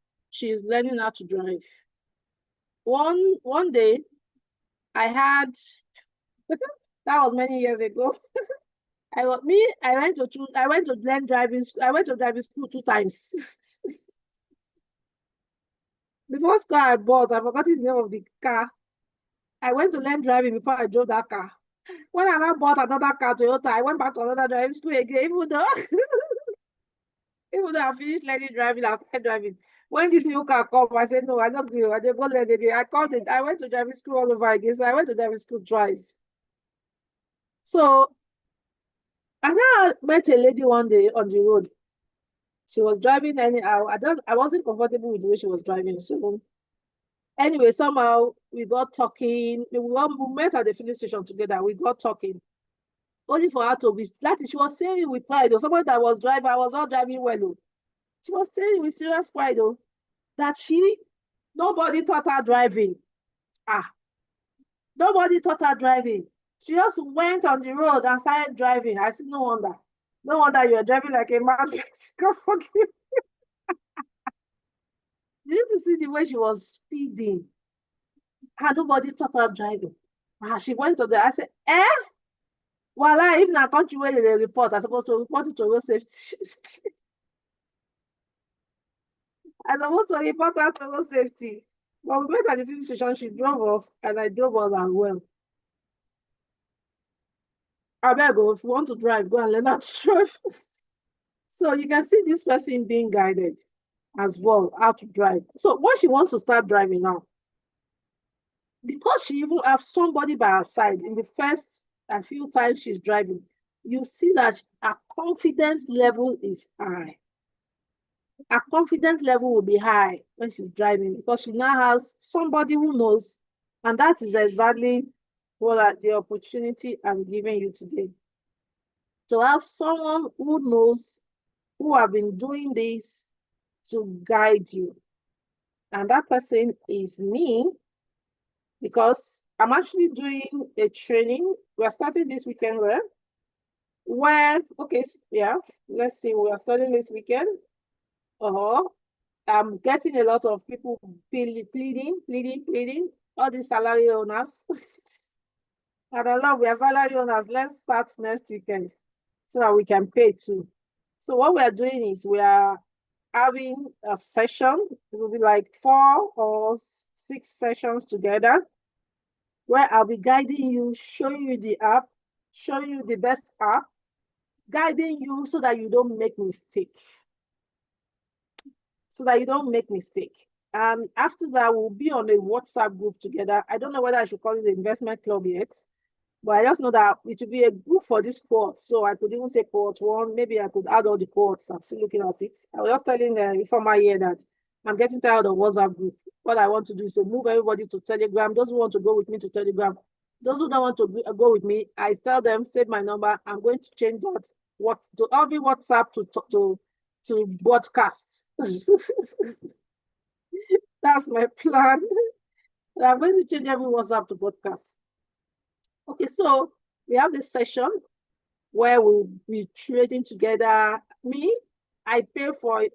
learning how to drive. One day, I had that was many years ago. I went to learn driving. I went to driving school 2 times. The first car I bought, I forgot the name of the car. I went to learn driving before I drove that car. When I now bought another car, Toyota, I went back to another driving school again, even though I finished learning driving, I started driving. When this new car come, I said, no, I don't go. I didn't go let again. I called it. I went to driving school all over again. So I went to driving school twice. So I now met a lady one day on the road. She was driving anyhow. I wasn't comfortable with the way she was driving. So anyway, somehow we got talking. We met at the filling station together. We got talking. Only for her to be that she was saying with pride, or someone that was driving, I was not driving well. Oh. She was saying with serious pride, oh, that nobody taught her driving. Ah, nobody taught her driving. She just went on the road and started driving. I said, no wonder. No wonder you're driving like a mad God forgive. You need to see the way she was speeding. And nobody taught her driving. She went to the, I said, eh? Voila, if na country where they report, I supposed to report it to road safety. I supposed to report her to road safety. But we met at the filling station, she drove off, and I drove off as well. I better go. If you want to drive, go and learn how to drive. So you can see this person being guided as well, how to drive. So when she wants to start driving now, because she even have somebody by her side in the first a few times she's driving, you see that her confidence level is high. Her confidence level will be high when she's driving because she now has somebody who knows, and that is exactly what the opportunity I'm giving you today. To have someone who knows, who have been doing this to guide you. And that person is me, because I'm actually doing a training. We're starting this weekend okay, yeah, let's see, we are starting this weekend. I'm getting a lot of people pleading, all these salary owners. And I love we are salary owners. Let's start next weekend so that we can pay too. So what we are doing is we are having a session. It will be like 4 or 6 sessions together where I'll be guiding you, showing you the app, showing you the best app, guiding you so that you don't make mistake. And after that, we'll be on a WhatsApp group together. I don't know whether I should call it the investment club yet, but I just know that it will be a group for this cohort. So I could even say cohort 1. Maybe I could add all the cohorts. I'm still looking at it. I was just telling the informer here that I'm getting tired of WhatsApp group. What I want to do is to move everybody to Telegram. Those who want to go with me to Telegram. Those who don't want to go with me, I tell them, save my number. I'm going to change that to every WhatsApp to broadcast. That's my plan. I'm going to change every WhatsApp to broadcast. Okay, so we have this session where we'll be trading together. I pay for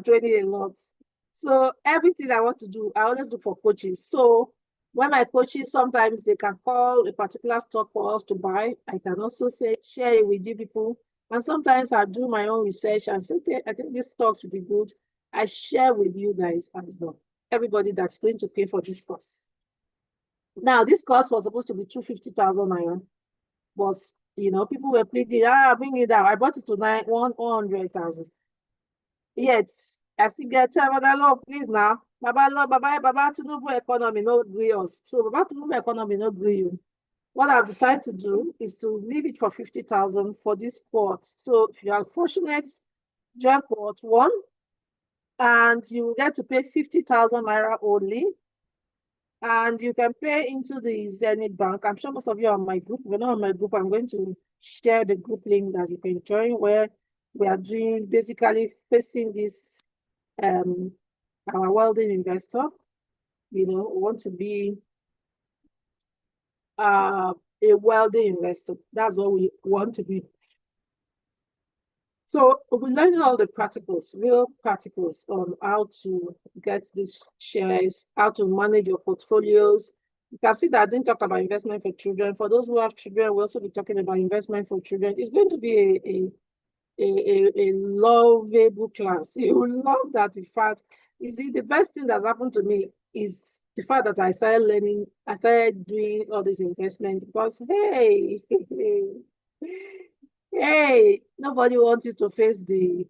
trading a lot. So everything I want to do, I always look for coaches. So when my coaches, sometimes they can call a particular stock for us to buy. I can also share it with you people. And sometimes I do my own research and say, okay, I think these stocks will be good. I share with you guys as well. Everybody that's going to pay for this course. Now, this course was supposed to be 250,000 naira, but people were pleading, bring it down. I bought it to 100,000. Yet, I still get time, but Lord, please now. Baba Tinubu economy no agree us. So Baba Tinubu economy no agree you. What I've decided to do is to leave it for 50,000 for this cohort. So if you are fortunate, join cohort 1, and you will get to pay 50,000 naira only. And you can pay into the Zenith Bank. I'm sure most of you are on my group. If you're not on my group, I'm going to share the group link that you can join, where we are doing basically facing this our wealthy investor. We want to be a wealthy investor. That's what we want to be. So we're learning all the practicals, real practicals on how to get these shares, how to manage your portfolios. You can see that I didn't talk about investment for children. For those who have children, we'll also be talking about investment for children. It's going to be a lovable class. You will love that. In fact, you see, the best thing that's happened to me is the fact that I started doing all this investment because, hey, hey, nobody wants you to face we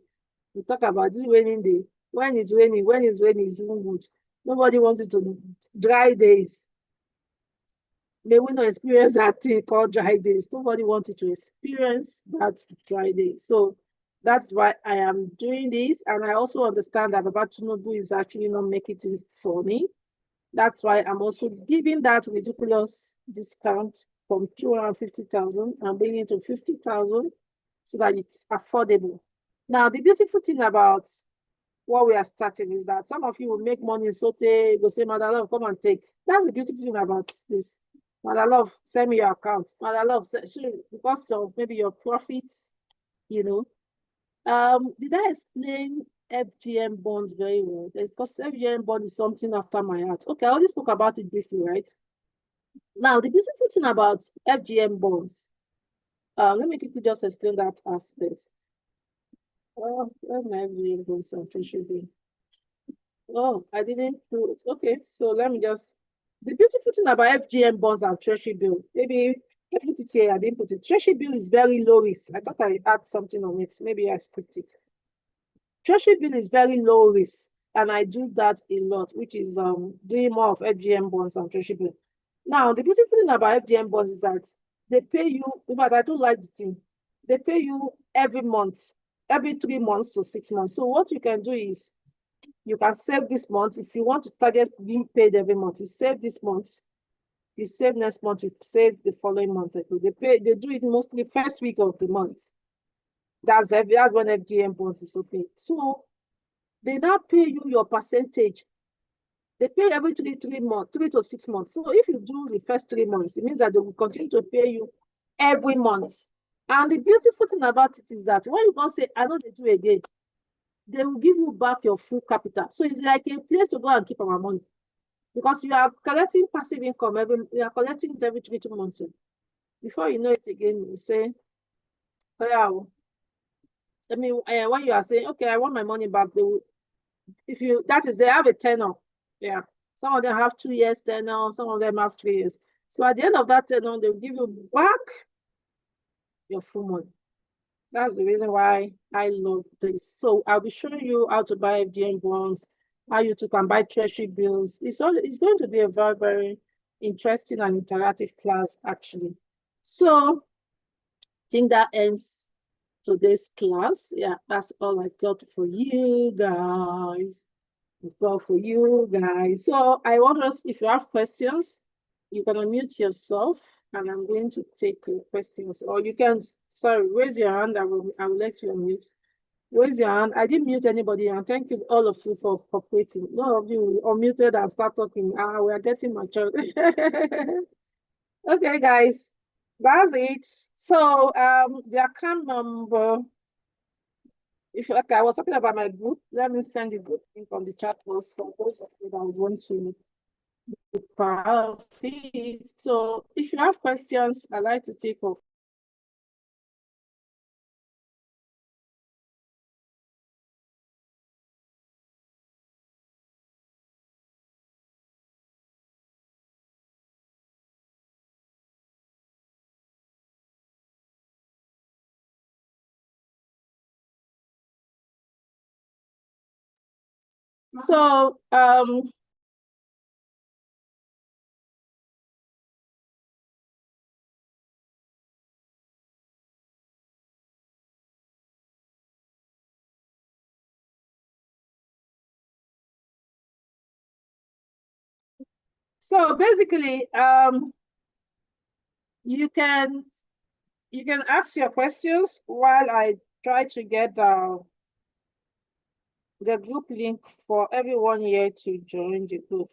talk about this raining day. When it's raining, it's even good. Nobody wants it to dry days. May we not experience that thing called dry days. Nobody wanted to experience that dry day. So that's why I am doing this. And I also understand that Baba Tinubu is actually not making it funny. That's why I'm also giving that ridiculous discount from 250,000 and bringing it to 50,000 so that it's affordable. Now, the beautiful thing about what we are starting is that some of you will make money so they go say, Mother Love, come and take. That's the beautiful thing about this. Mother Love, send me your account. Mother Love, because of maybe your profits, you know. Did I explain FGM bonds very well? Because FGM bond is something after my heart. Okay, I already spoke about it briefly, right? Now, the beautiful thing about FGM bonds, let me quickly just explain that aspect. Oh, where's my FGM bonds and treasury bill? Oh, I didn't put. Okay, so let me just. The beautiful thing about FGM bonds and treasury bill, maybe I put it here. I didn't put it. Treasury bill is very low risk. I thought I had something on it. Maybe I skipped it. Treasury bill is very low risk, and I do that a lot, which is doing more of FGM bonds and treasury bill. Now, the beautiful thing about FGM bonds is that they pay you. In fact, I do like the thing. They pay you every month, every 3 months to 6 months. So what you can do is you can save this month. If you want to target being paid every month, you save this month, you save next month, you save the following month. They do it mostly first week of the month. That's when FGM bonds is okay. So they now pay you your percentage. They pay every 3 months, 3 to 6 months. So if you do the first 3 months, it means that they will continue to pay you every month. And the beautiful thing about it is that when you can say, I know they do again, they will give you back your full capital. So it's like a place to go and keep our money. Because you are collecting passive income you are collecting it every 2 months. Before you know it again, you say, oh yeah, I mean, when you are saying, okay, I want my money back, they will, if you, that is, they have a tenor. Yeah. Some of them have 2 years tenor, some of them have 3 years. So at the end of that tenor, they will give you back your full money. That's the reason why I love this. So I'll be showing you how to buy FGN bonds, how you too can buy treasury bills. It's going to be a very, very interesting and interactive class, actually. So I think that ends today's class. Yeah, that's all I've got for you guys. So I want us, if you have questions, you can unmute yourself and I'm going to take your questions. Or you can, sorry, raise your hand. I will let you unmute. Raise your hand. I didn't mute anybody, and thank you all of you for cooperating. None of you unmuted and start talking. We are getting matured. Okay, guys, that's it. So the account number. If okay, I was talking about my group. Let me send the group link on the chat box for those of you that want to be part of it. So if you have questions, I'd like to take off. So basically you can ask your questions while I try to get the group link for everyone here to join the group.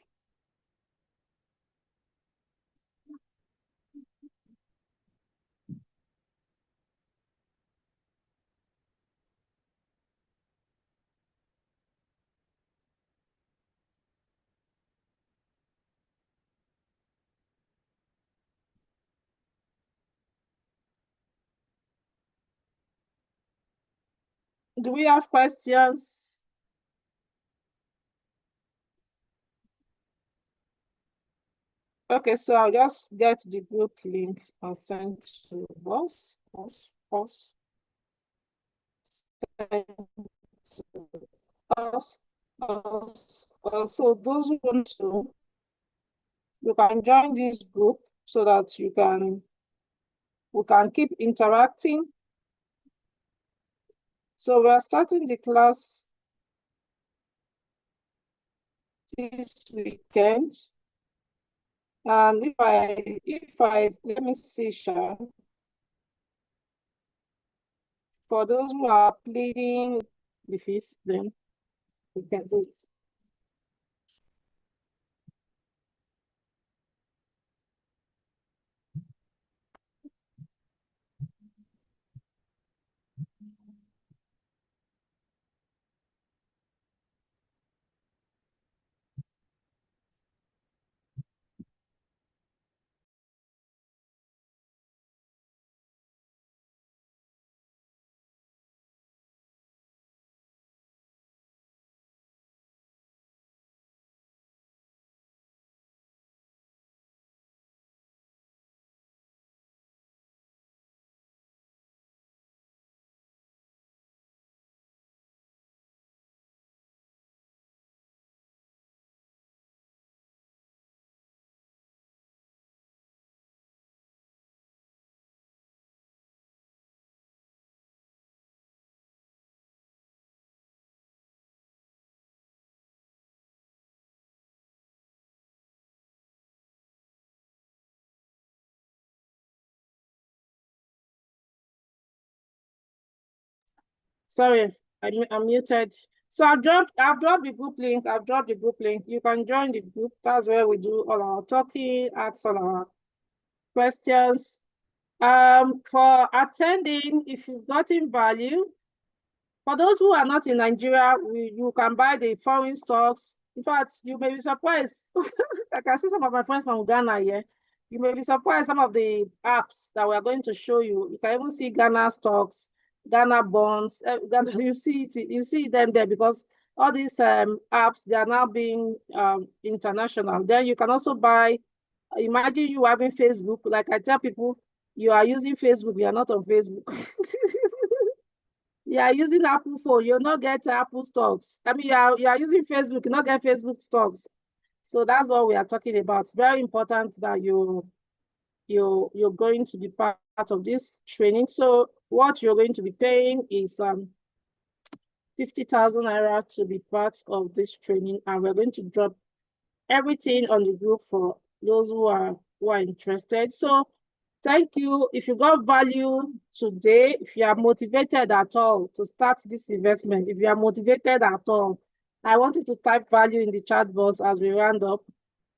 Do we have questions? Okay, so I'll just get the group link and send to us. Send to So those who want to, you can join this group so that we can keep interacting. So we are starting the class this weekend. And let me see, Sha, for those who are pleading the fees, then we can do it. Sorry, I'm muted. So I've dropped the group link. I've dropped the group link. You can join the group. That's where we do all our talking, ask all our questions. For attending, if you've gotten value, for those who are not in Nigeria, you can buy the foreign stocks. In fact, you may be surprised. I can see some of my friends from Ghana here. You may be surprised some of the apps that we are going to show you. You can even see Ghana stocks, Ghana bonds. Ghana, you see them there because all these apps, they are now being international. Then you can also buy, imagine you having Facebook. Like I tell people, you are using Facebook, you are not on Facebook. You are using Apple phone, you'll not get Apple stocks. I mean, you are using Facebook, you not get Facebook stocks. So that's what we are talking about. It's very important that you're going to be part of this training. So what you're going to be paying is 50,000 naira to be part of this training, and we're going to drop everything on the group for those who are interested. So thank you. If you got value today, if you are motivated at all to start this investment, if you are motivated at all, I want you to type value in the chat box as we round up.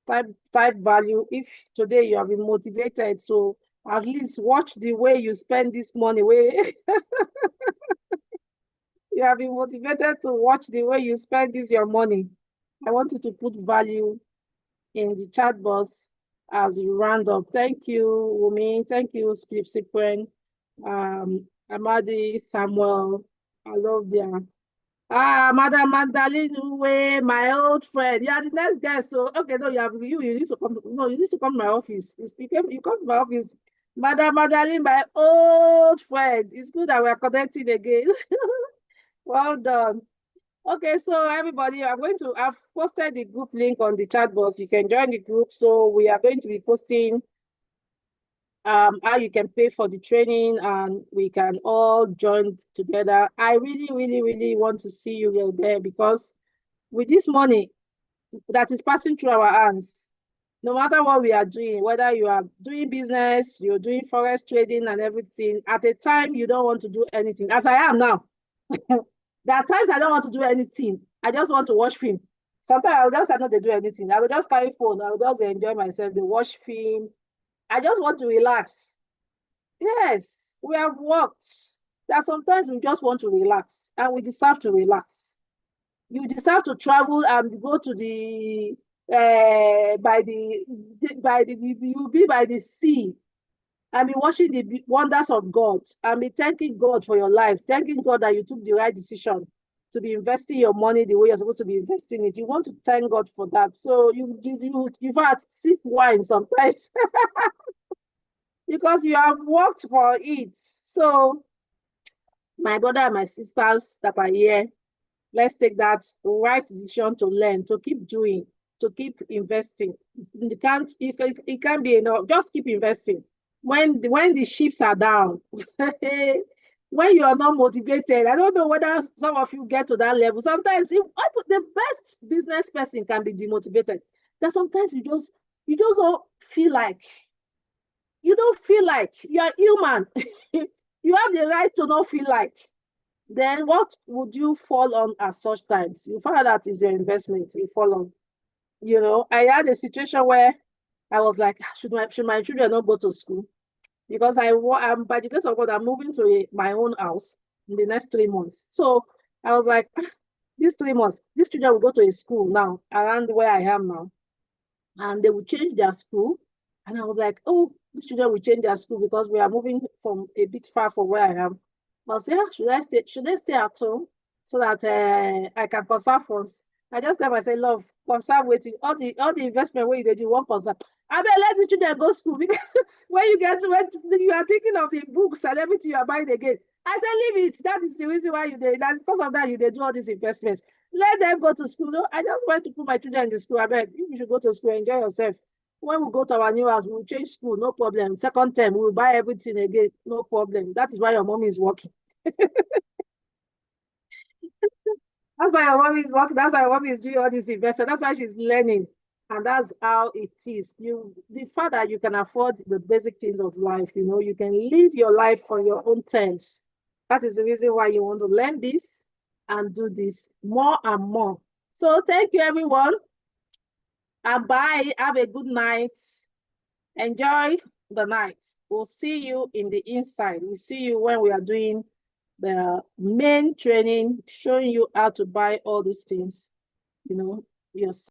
Type value. If today you have been motivated, so at least watch the way you spend this money. Way you have been motivated to watch the way you spend this your money. I want you to put value in the chat box as you round up. Thank you, Wumi. Thank you, Cyprian, Amadi, Samuel. I love them. Madam Magdalene Uwe, my old friend. You are the next guest. So okay, no, you need to come. No, you need to come to my office. You come to my office. Madam Magdalene, my old friend. It's good that we are connecting again. Well done. Okay, so everybody, I've posted the group link on the chat box. You can join the group. So we are going to be posting how you can pay for the training and we can all join together. I really, really, really want to see you there because with this money that is passing through our hands, no matter what we are doing, whether you are doing business, you're doing forex trading and everything, at a time you don't want to do anything, as I am now. There are times I don't want to do anything. I just want to watch film. Sometimes I will just not to do anything. I will just carry phone. I will just enjoy myself, to watch film. I just want to relax. Yes, we have worked. There are sometimes we just want to relax and we deserve to relax. You deserve to travel and go to the you'll be by the sea and be watching the wonders of God and be thanking God for your life, thanking God that you took the right decision to be investing your money the way you're supposed to be investing it. You want to thank God for that. So you in fact sip wine sometimes because you have worked for it. So my brother and my sisters that are here, Let's take that right decision to learn, to keep doing, to keep investing. It can't be enough. Just keep investing. When the ships are down, when you are not motivated, I don't know whether some of you get to that level. Sometimes the best business person can be demotivated. That sometimes you just don't feel like you are human. You have the right to not feel like. Then what would you fall on at such times? You find out that is your investment you fall on. I had a situation where I was like, should my children not go to school? Because I'm by the grace of God, I'm moving to my own house in the next 3 months. So I was like, these 3 months, these children will go to a school now around where I am now, and they will change their school. And I was like, oh, these children will change their school because we are moving from a bit far from where I am. I was like, should they stay at home so that I can conserve funds? I just tell myself, love, conserve waiting. All the investment where you do one conserve. I mean, let the children go school because when you get to when you are thinking of the books and everything you are buying again. I said, leave it. That is the reason why that's because of that they do all these investments. Let them go to school. No, I just want to put my children in the school. I bet if you should go to school, enjoy yourself. When we go to our new house, we'll change school, no problem. Second term, we'll buy everything again, no problem. That is why your mom is working. That's why your mom is working. That's why your mom is doing all this investment. That's why she's learning. And that's how it is. The fact that you can afford the basic things of life, you can live your life on your own terms. That is the reason why you want to learn this and do this more and more. So thank you, everyone. And bye. Have a good night. Enjoy the night. We'll see you in the inside. We'll see you when we are doing the main training, showing you how to buy all these things, yourself.